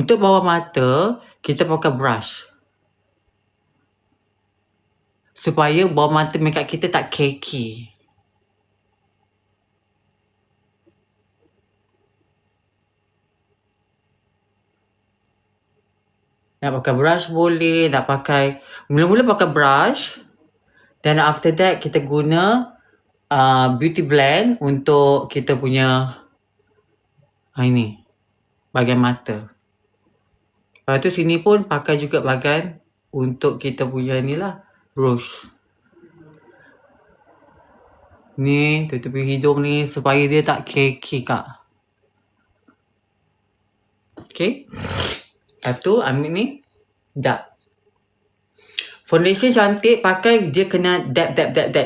Untuk bawah mata, kita pakai brush. Supaya bawah mata makeup kita tak cakey. Nak pakai brush boleh, nak pakai... Mula-mula pakai brush. Then after that, kita guna beauty blend untuk kita punya ini, bahagian mata. Lepas tu sini pun pakai juga bahagian untuk kita punya ni lah, rouge. Ni, tutupi hidung ni supaya dia tak cakey, Kak. Okay. Lepas tu ambil ni, dab. Foundation cantik pakai dia kena dab.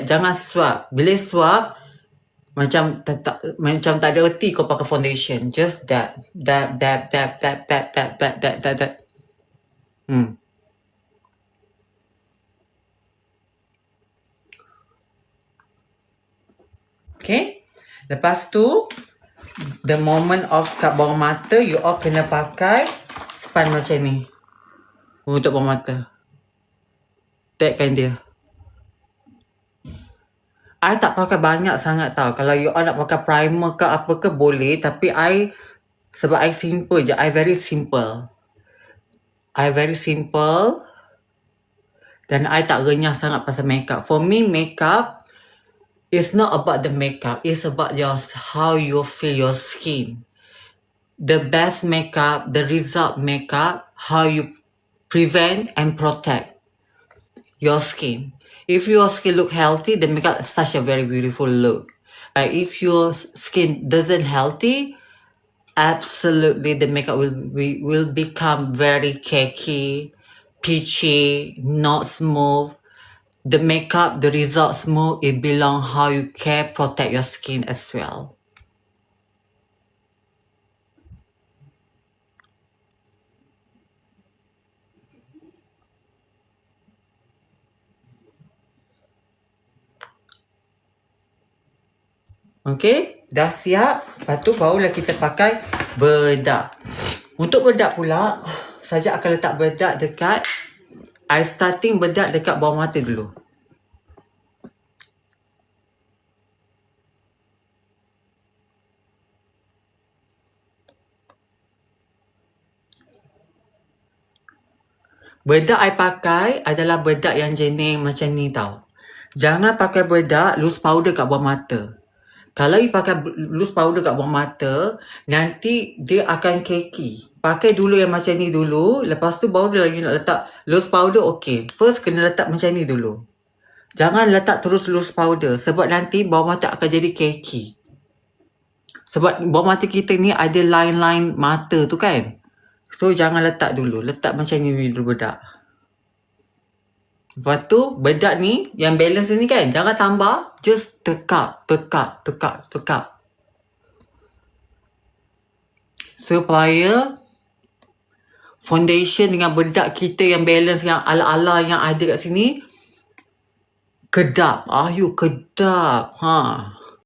Jangan swap. Bila swap, macam tak ada erti kau pakai foundation. Just dab. Dab. Okay. Lepas tu, the moment of kat bawah mata, you all kena pakai span macam ni. Untuk bawah mata. Tapkan dia. I tak pakai banyak sangat tau. Kalau you all nak pakai primer ke apa ke boleh. Tapi sebab I simple je. I very simple. Dan I tak renyah sangat pasal makeup. For me, makeup it's not about the makeup. It's about how you feel your skin. The best makeup, the result makeup, how you prevent and protect your skin. If your skin look healthy, the makeup is such a very beautiful look. But if your skin doesn't healthy, absolutely the makeup will become very cakey, peachy, not smooth. The makeup, the result smooth, it belong how you care, protect your skin as well. Okay, dah siap. Lepas tu barulah kita pakai bedak. Untuk bedak pula, Sajak akan letak bedak dekat, I starting bedak dekat bawah mata dulu. Bedak I pakai adalah bedak yang jenis macam ni tau. Jangan pakai bedak loose powder kat bawah mata. Kalau you pakai loose powder kat bawah mata, nanti dia akan cakey. Pakai dulu yang macam ni dulu, lepas tu baru lagi nak letak loose powder, okay. First kena letak macam ni dulu. Jangan letak terus loose powder sebab nanti bawah mata akan jadi cakey. Sebab bawah mata kita ni ada line-line mata tu kan. So jangan letak dulu, letak macam ni dulu bedak. Lepas tu bedak ni yang balance ni kan, jangan tambah, just tekak. Supaya foundation dengan bedak kita yang balance, yang ala-ala yang ada kat sini kedap. You kedap.